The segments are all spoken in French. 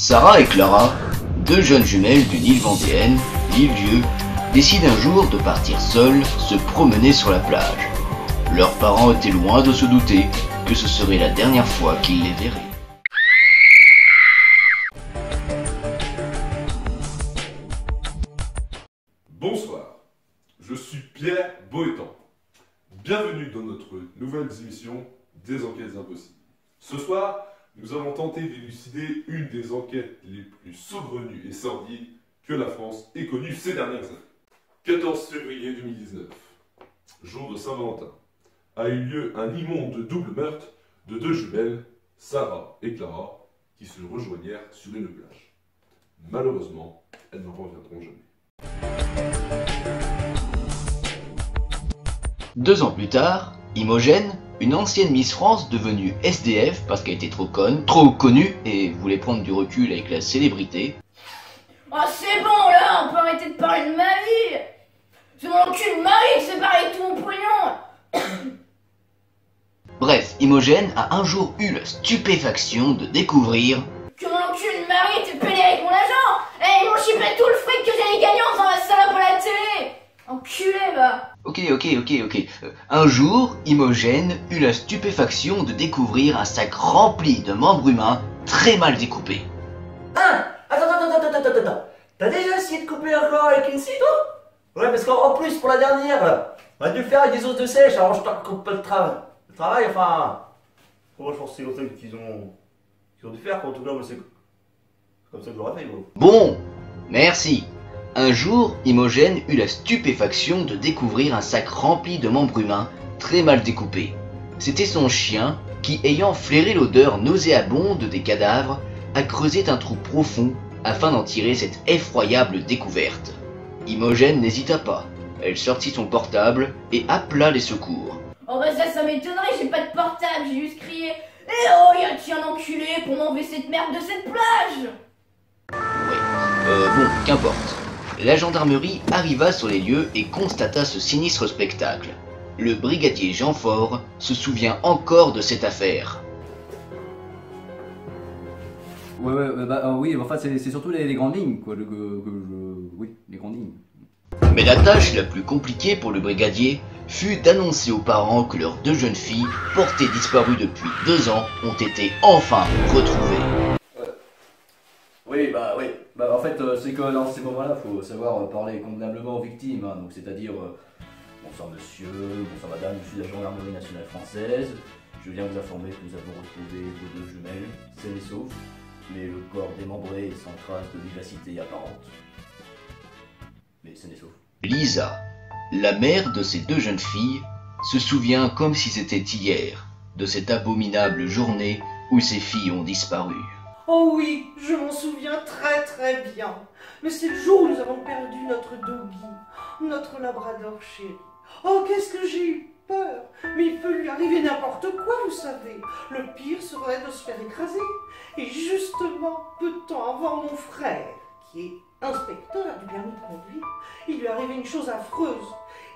Sarah et Clara, deux jeunes jumelles d'une île vendéenne, l'île Dieu, décident un jour de partir seules se promener sur la plage. Leurs parents étaient loin de se douter que ce serait la dernière fois qu'ils les verraient. Bonsoir, je suis Pierre Boétan. Bienvenue dans notre nouvelle émission des enquêtes impossibles. Ce soir, nous avons tenté d'élucider une des enquêtes les plus saugrenues et sordides que la France ait connues ces dernières années. 14 février 2019, jour de Saint-Valentin, a eu lieu un immonde double meurtre de deux jumelles, Sarah et Clara, qui se rejoignèrent sur une plage. Malheureusement, elles n'en reviendront jamais. 2 ans plus tard, Imogène, une ancienne Miss France devenue SDF parce qu'elle était trop conne, trop connue et voulait prendre du recul avec la célébrité. Oh c'est bon là, on peut arrêter de parler de ma vie. C'est mon cul de mari qui s'est barré avec tout mon pognon. Bref, Imogène a un jour eu la stupéfaction de découvrir Que mon cul de mari était pédé avec mon agent. Et ils m'ont chippé tout le fric que j'allais gagner en faisant la salope à la télé. Enculé va. Ok. Un jour, Imogène eut la stupéfaction de découvrir un sac rempli de membres humains très mal découpés. Hein? Attends. T'as déjà essayé de couper un corps avec une scie, toi? Ouais, parce qu'en plus, pour la dernière, là, on a dû le faire avec des os de sèche, alors je te coupe pas le travail. Le travail, enfin... Moi, je pense que c'est comme ça qu'ils ont dû faire, quoi. En tout cas, moi, c'est comme ça que je l'aurais fait, gros. Bon, merci. Un jour, Imogène eut la stupéfaction de découvrir un sac rempli de membres humains très mal découpés. C'était son chien qui, ayant flairé l'odeur nauséabonde des cadavres, a creusé un trou profond afin d'en tirer cette effroyable découverte. Imogène n'hésita pas. Elle sortit son portable et appela les secours. Oh bah ça m'étonnerait, j'ai pas de portable, j'ai juste crié « Eh oh, y'a-t-il un enculé pour m'enlever cette merde de cette plage ?» Bon, qu'importe. La gendarmerie arriva sur les lieux et constata ce sinistre spectacle. Le brigadier Jean Faure se souvient encore de cette affaire. Oui, enfin c'est surtout les grandes lignes, quoi, oui, les grandes lignes. Mais la tâche la plus compliquée pour le brigadier fut d'annoncer aux parents que leurs 2 jeunes filles, portées disparues depuis 2 ans, ont été enfin retrouvées. Oui. En fait, c'est que dans ces moments-là, il faut savoir parler convenablement aux victimes, hein, donc c'est-à-dire bonsoir monsieur, bonsoir madame, je suis la gendarmerie nationale française. Je viens vous informer que nous avons retrouvé vos 2 jumelles, saines et saufs, mais le corps démembré et sans trace de vivacité apparente. Mais saines et saufs. Lisa, la mère de ces 2 jeunes filles, se souvient comme si c'était hier de cette abominable journée où ces filles ont disparu. Oh oui, je m'en souviens très bien. Mais c'est le jour où nous avons perdu notre doggy, notre labrador chéri. Oh, qu'est-ce que j'ai eu peur. Mais il peut lui arriver n'importe quoi, vous savez. Le pire serait de se faire écraser. Et justement, peu de temps avant, mon frère, qui est inspecteur du permis de conduire, il lui est arrivé une chose affreuse.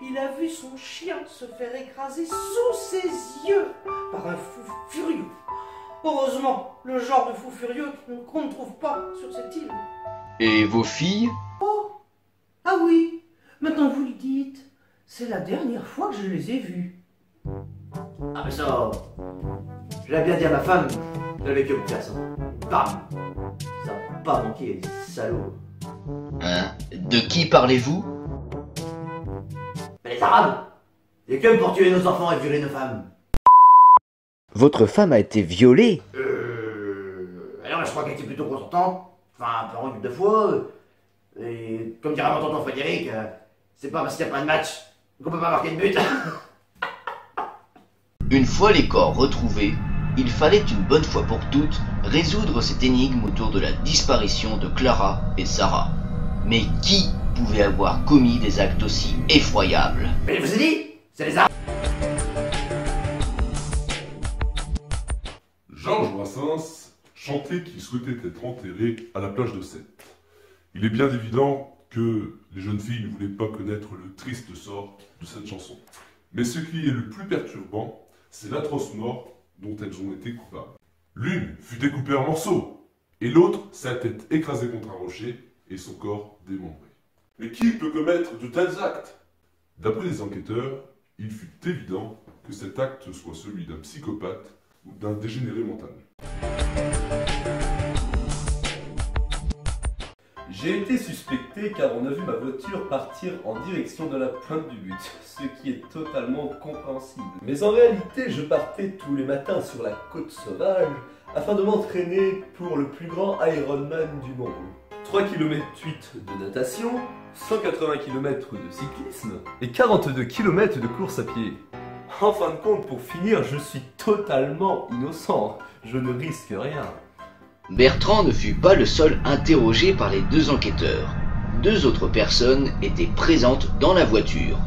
Il a vu son chien se faire écraser sous ses yeux par un fou furieux. Heureusement, le genre de fou furieux qu'on ne trouve pas sur cette île. Et vos filles? Oh, ah oui, maintenant que vous le dites, c'est la dernière fois que je les ai vues. Ah, mais ça... Je l'ai bien dit à ma femme, j'avais que le casse. Bam! Ça va pas manquer, les salauds. Hein? De qui parlez-vous? Mais les Arabes! Et que pour tuer nos enfants et violer nos femmes. Votre femme a été violée? Alors je crois qu'elle était plutôt consentante. Enfin, un peu en 2 fois. Et comme dirait mon tonton Frédéric, c'est pas parce qu'il n'y a pas de match qu'on peut pas marquer de but. Une fois les corps retrouvés, il fallait une bonne fois pour toutes résoudre cette énigme autour de la disparition de Clara et Sarah. Mais qui pouvait avoir commis des actes aussi effroyables? Mais je vous ai dit, c'est les Arabes. Georges Brassens chantait qu'il souhaitait être enterré à la plage de Sète. Il est bien évident que les jeunes filles ne voulaient pas connaître le triste sort de cette chanson. Mais ce qui est le plus perturbant, c'est l'atroce mort dont elles ont été coupables. L'une fut découpée en morceaux, et l'autre sa tête écrasée contre un rocher et son corps démembré. Mais qui peut commettre de tels actes? D'après les enquêteurs, il fut évident que cet acte soit celui d'un psychopathe ou d'un dégénéré mental. J'ai été suspecté car on a vu ma voiture partir en direction de la pointe du but, ce qui est totalement compréhensible. Mais en réalité, je partais tous les matins sur la côte sauvage afin de m'entraîner pour le plus grand Ironman du monde. 3 km 8 de natation, 180 km de cyclisme et 42 km de course à pied. En fin de compte, pour finir, je suis totalement innocent. Je ne risque rien. Bertrand ne fut pas le seul interrogé par les deux enquêteurs. Deux autres personnes étaient présentes dans la voiture.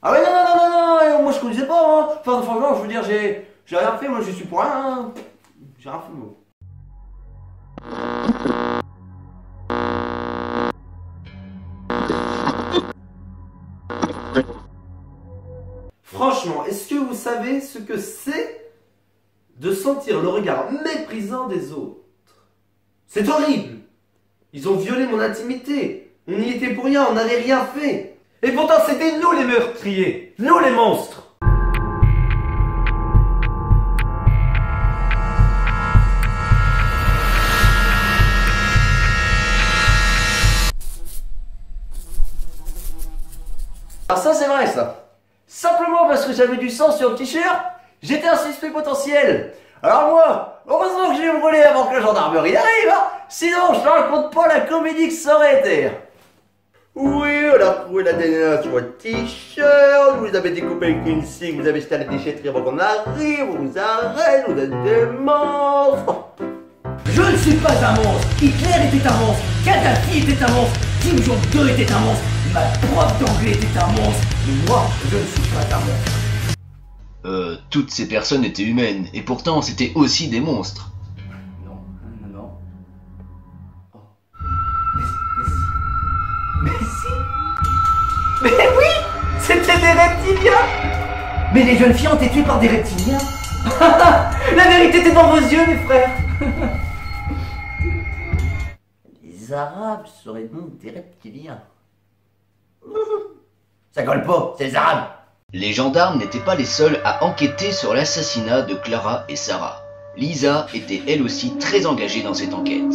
Ah ouais, non, moi je connaissais pas, hein. Enfin, franchement, je veux dire, j'ai rien fait, moi je suis pour rien, hein. J'ai rien fait, moi. Franchement, est-ce que vous savez ce que c'est de sentir le regard méprisant des autres? C'est horrible! Ils ont violé mon intimité. On y était pour rien, on n'avait rien fait. Et pourtant, c'était nous les meurtriers, nous les monstres. Alors ça c'est vrai ça. Simplement parce que j'avais du sang sur le t-shirt, j'étais un suspect potentiel. Alors moi, heureusement que j'ai brûlé avant que la gendarmerie arrive, hein. Sinon je ne raconte pas la comédie que ça aurait été. Oui, on a trouvé la DNA sur le t-shirt, vous avez découpé le cleansing, vous avez jeté à la déchetterie avant qu'on arrive, on vous arrête, vous êtes des monstres. Je ne suis pas un monstre. Hitler était un monstre. Kadhafi était un monstre. Kim Jong-un était un monstre. Ma prof d'anglais était un monstre. Mais moi, je ne suis pas un monstre. Toutes ces personnes étaient humaines, et pourtant c'était aussi des monstres. Non. Oh. Mais si. Mais oui, c'était des reptiliens. Mais les jeunes filles ont été tuées par des reptiliens. La vérité était dans vos yeux, mes frères. Les Arabes seraient donc des reptiliens. Ça colle pas, c'est les Arabes. Les gendarmes n'étaient pas les seuls à enquêter sur l'assassinat de Clara et Sarah. Lisa était elle aussi très engagée dans cette enquête.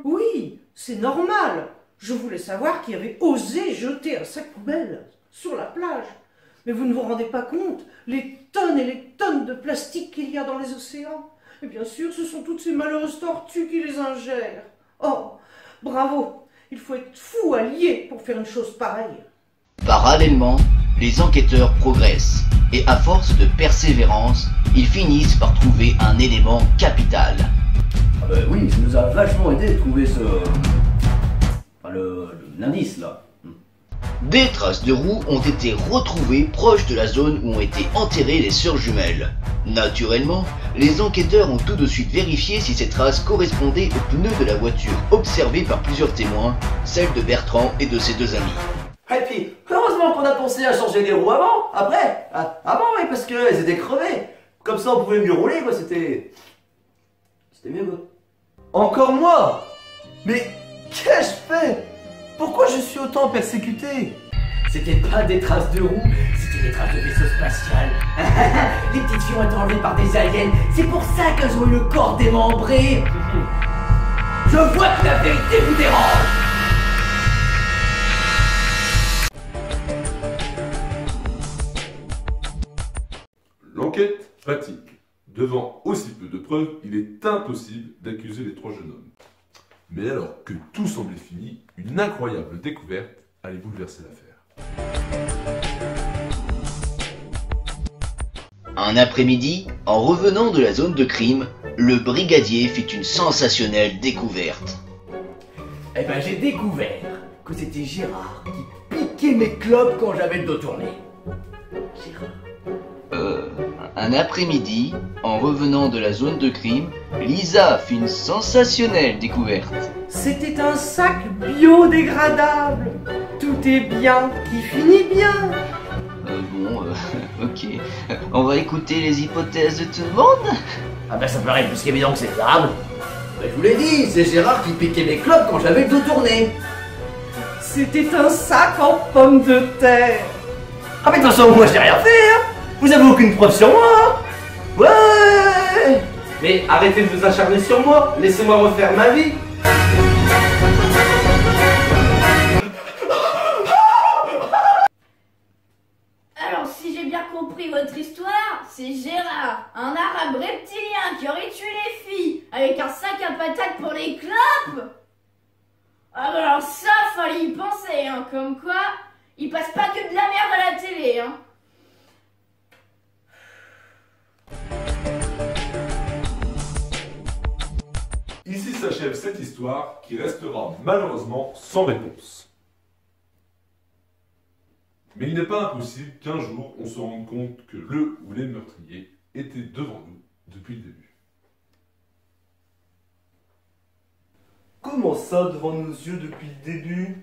Oui, c'est normal. Je voulais savoir qui avait osé jeter un sac poubelle sur la plage. Mais vous ne vous rendez pas compte, les tonnes et les tonnes de plastique qu'il y a dans les océans. Et bien sûr, ce sont toutes ces malheureuses tortues qui les ingèrent. Oh, bravo, il faut être fou allié pour faire une chose pareille. Parallèlement, les enquêteurs progressent, et à force de persévérance, ils finissent par trouver un élément capital. Ah bah oui, ça nous a vachement aidé de trouver ce... Enfin, l'indice là. Des traces de roues ont été retrouvées proches de la zone où ont été enterrées les sœurs jumelles. Naturellement, les enquêteurs ont tout de suite vérifié si ces traces correspondaient aux pneus de la voiture observée par plusieurs témoins, celle de Bertrand et de ses deux amis. Et puis, heureusement qu'on a pensé à changer les roues avant, après, avant, oui, parce qu'elles étaient crevées. Comme ça, on pouvait mieux rouler, quoi, c'était mieux, quoi. Encore moi? Mais qu'ai-je fait? Pourquoi je suis autant persécuté? C'était pas des traces de roues, c'était des traces de vaisseau spatial. Les petites filles ont été enlevées par des aliens, c'est pour ça qu'elles ont eu le corps démembré. Je vois que la vérité vous dérange. L'enquête fatigue. Devant aussi peu de preuves, il est impossible d'accuser les trois jeunes hommes. Mais alors que tout semblait fini, une incroyable découverte allait bouleverser l'affaire. Un après-midi, en revenant de la zone de crime, le brigadier fit une sensationnelle découverte. Eh ben j'ai découvert que c'était Gérard qui piquait mes clopes quand j'avais le dos tourné. Gérard. Un après-midi, en revenant de la zone de crime, Lisa fit une sensationnelle découverte. C'était un sac biodégradable. Tout est bien qui finit bien. Ok. On va écouter les hypothèses de tout le monde. Ah ben ça paraît plus qu'évident que c'est les Arabes. Bah, je vous l'ai dit, c'est Gérard qui piquait mes clopes quand j'avais le dos tourné. C'était un sac en pommes de terre. Ah mais de toute façon, moi je n'ai rien fait, hein. Vous avez aucune preuve sur moi. Ouais. Mais arrêtez de vous acharner sur moi, laissez-moi refaire ma vie. Alors, si j'ai bien compris votre histoire, c'est Gérard, un arabe reptilien qui aurait tué les filles avec un sac à patates pour les clopes. Ah bah alors ça, fallait y penser, hein, comme quoi, il passe pas que de la merde à la télé, hein. Ici s'achève cette histoire qui restera malheureusement sans réponse. Mais il n'est pas impossible qu'un jour on se rende compte que le ou les meurtriers étaient devant nous depuis le début. Comment ça, devant nos yeux depuis le début?